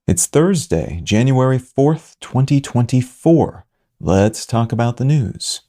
It's Thursday, January 4th, 2024. Let's talk about the news.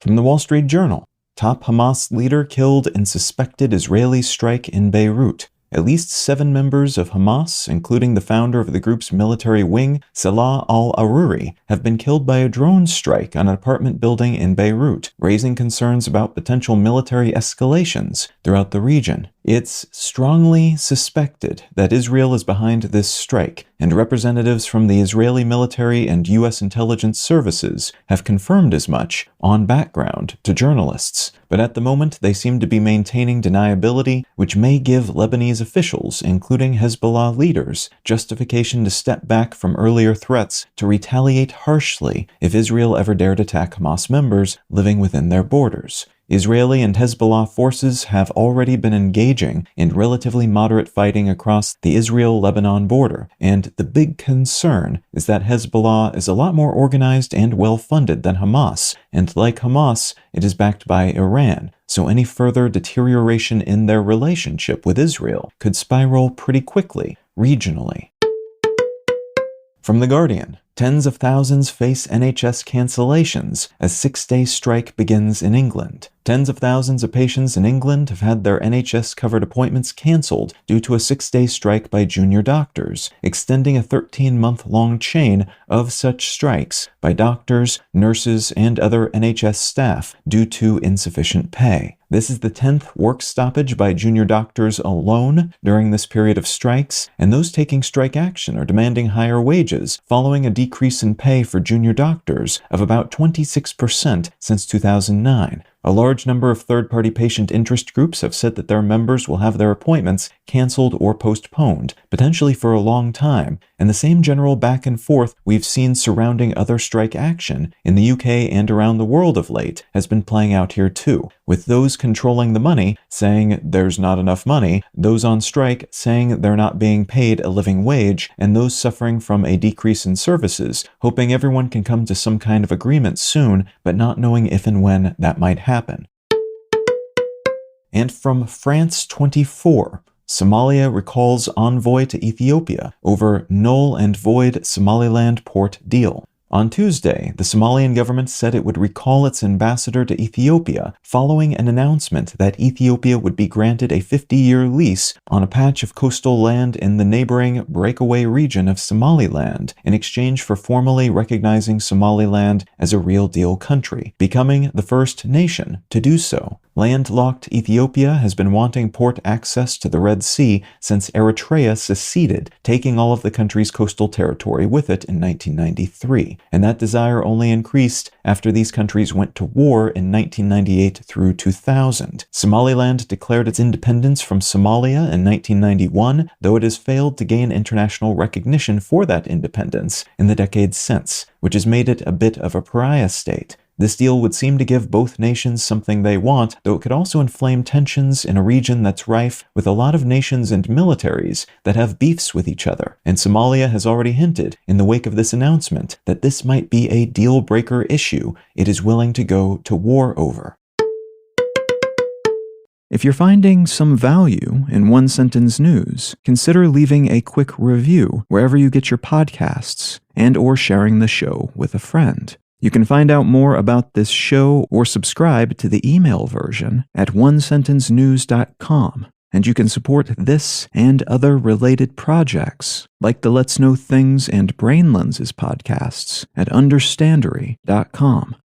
From the Wall Street Journal, top Hamas leader killed in suspected Israeli strike in Beirut. At least 7 members of Hamas, including the founder of the group's military wing, Saleh al-Arouri, have been killed by a drone strike on an apartment building in Beirut, raising concerns about potential military escalations throughout the region. It's strongly suspected that Israel is behind this strike, and representatives from the Israeli military and U.S. intelligence services have confirmed as much on background to journalists. But at the moment, they seem to be maintaining deniability, which may give Lebanese officials, including Hezbollah leaders, justification to step back from earlier threats to retaliate harshly if Israel ever dared attack Hamas members living within their borders. Israeli and Hezbollah forces have already been engaging in relatively moderate fighting across the Israel-Lebanon border, and the big concern is that Hezbollah is a lot more organized and well-funded than Hamas, and like Hamas, it is backed by Iran, so any further deterioration in their relationship with Israel could spiral pretty quickly, regionally. From The Guardian, tens of thousands face NHS cancellations as 6-day strike begins in England. Tens of thousands of patients in England have had their NHS-covered appointments cancelled due to a 6-day strike by junior doctors, extending a 13-month-long chain of such strikes by doctors, nurses, and other NHS staff due to insufficient pay. This is the 10th work stoppage by junior doctors alone during this period of strikes, and those taking strike action are demanding higher wages, following a decrease in pay for junior doctors of about 26% since 2009. A large number of third-party patient interest groups have said that their members will have their appointments cancelled or postponed, potentially for a long time, and the same general back and forth we've seen surrounding other strike action in the UK and around the world of late has been playing out here too, with those controlling the money saying there's not enough money, those on strike saying they're not being paid a living wage, and those suffering from a decrease in services, hoping everyone can come to some kind of agreement soon, but not knowing if and when that might happen. And from France 24, Somalia recalls envoy to Ethiopia over null and void Somaliland port deal. On Tuesday, the Somalian government said it would recall its ambassador to Ethiopia following an announcement that Ethiopia would be granted a 50-year lease on a patch of coastal land in the neighboring breakaway region of Somaliland in exchange for formally recognizing Somaliland as a real-deal country, becoming the first nation to do so. Landlocked Ethiopia has been wanting port access to the Red Sea since Eritrea seceded, taking all of the country's coastal territory with it in 1993. And that desire only increased after these countries went to war in 1998 through 2000. Somaliland declared its independence from Somalia in 1991, though it has failed to gain international recognition for that independence in the decades since, which has made it a bit of a pariah state. This deal would seem to give both nations something they want, though it could also inflame tensions in a region that's rife with a lot of nations and militaries that have beefs with each other. And Somalia has already hinted, in the wake of this announcement, that this might be a deal-breaker issue it is willing to go to war over. If you're finding some value in one-sentence news, consider leaving a quick review wherever you get your podcasts and/or sharing the show with a friend. You can find out more about this show or subscribe to the email version at onesentencenews.com, and you can support this and other related projects, like the Let's Know Things and Brain Lenses podcasts at understandery.com.